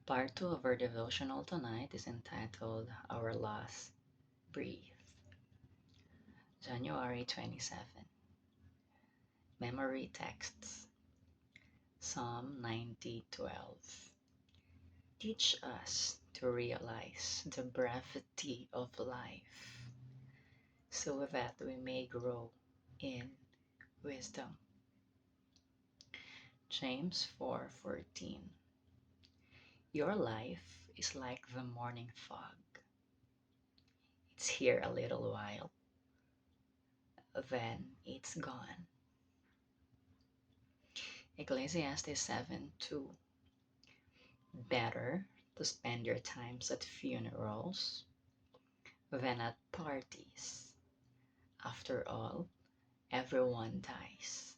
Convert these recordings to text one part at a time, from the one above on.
Part 2 of our devotional tonight is entitled Our Last Breath, January 27. Memory texts Psalm 90:12. Teach us to realize the brevity of life so that we may grow in wisdom. James 4:14. Your life is like the morning fog. It's here a little while, then it's gone. Ecclesiastes 7:2. Better to spend your times at funerals than at parties. After all, everyone dies.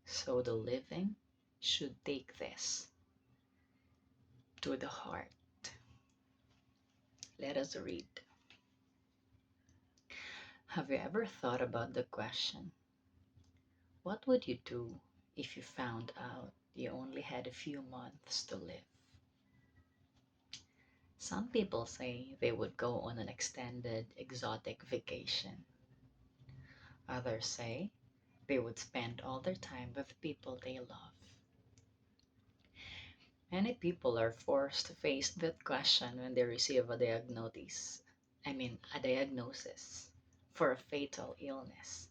So the living should take this to the heart. Let us read. Have you ever thought about the question, what would you do if you found out you only had a few months to live? Some people say they would go on an extended exotic vacation. Others say they would spend all their time with people they love. Many people are forced to face that question when they receive a diagnosis for a fatal illness.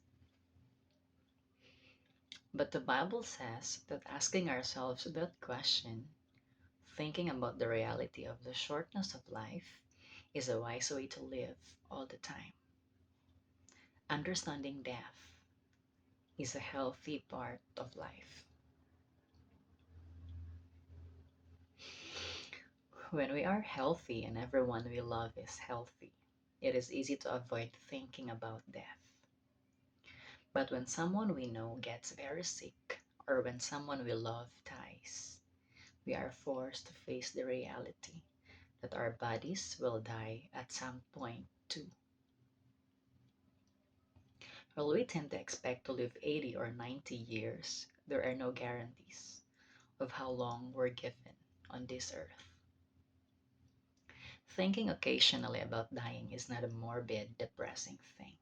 But the Bible says that asking ourselves that question, thinking about the reality of the shortness of life, is a wise way to live all the time. Understanding death is a healthy part of life. When we are healthy and everyone we love is healthy, it is easy to avoid thinking about death. But when someone we know gets very sick, or when someone we love dies, we are forced to face the reality that our bodies will die at some point too. While we tend to expect to live 80 or 90 years, there are no guarantees of how long we're given on this earth. Thinking occasionally about dying is not a morbid, depressing thing.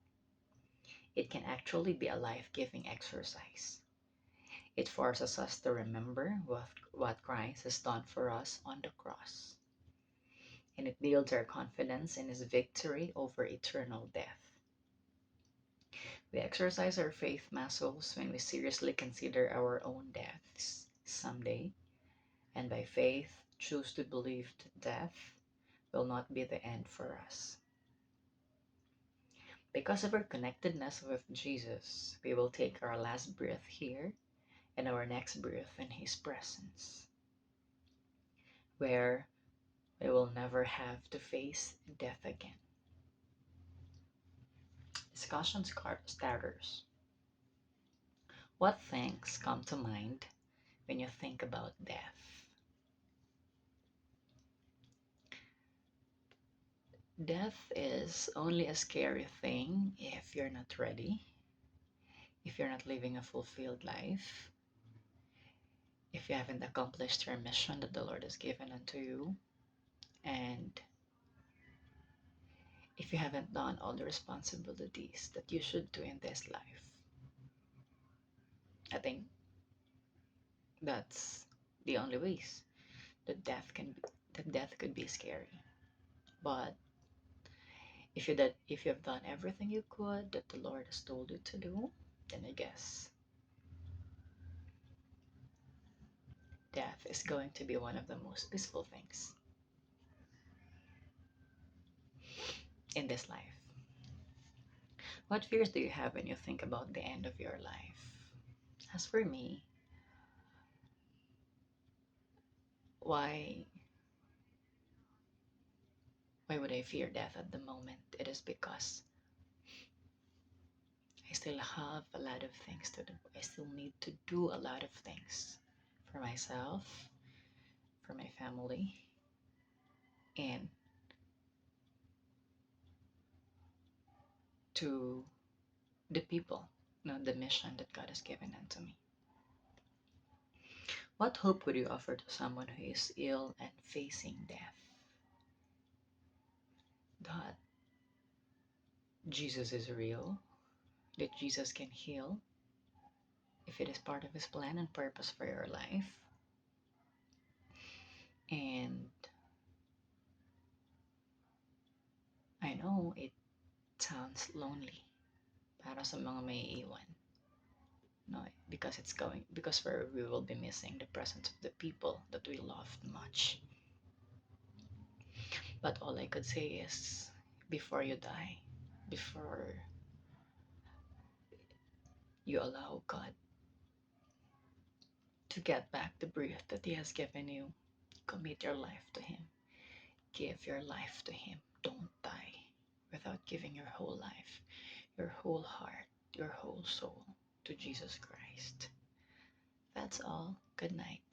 It can actually be a life giving exercise. It forces us to remember what Christ has done for us on the cross, and it builds our confidence in his victory over eternal death. We exercise our faith muscles when we seriously consider our own deaths someday, and by faith choose to believe that death will not be the end for us. Because of our connectedness with Jesus, we will take our last breath here and our next breath in his presence, where we will never have to face death again. Discussion starters. What things come to mind when you think about death? Death is only a scary thing if you're not ready, if you're not living a fulfilled life, if you haven't accomplished your mission that the Lord has given unto you, and if you haven't done all the responsibilities that you should do in this life. I think that's the only ways that death could be scary. But if you have done everything you could that the Lord has told you to do, then I guess death is going to be one of the most peaceful things in this life. What fears do you have when you think about the end of your life? As for me, why why would I fear death at the moment? It is because I still have a lot of things to do. I still need to do a lot of things for myself, for my family, and to the people, the mission that God has given unto me. What hope would you offer to someone who is ill and facing death? That Jesus is real, that Jesus can heal if it is part of his plan and purpose for your life. And I know it sounds lonely para sa mga may iwan. No, because we will be missing the presence of the people that we loved much. But all I could say is, before you die, before you allow God to get back the breath that he has given you, commit your life to him. Give your life to him. Don't die without giving your whole life, your whole heart, your whole soul to Jesus Christ. That's all. Good night.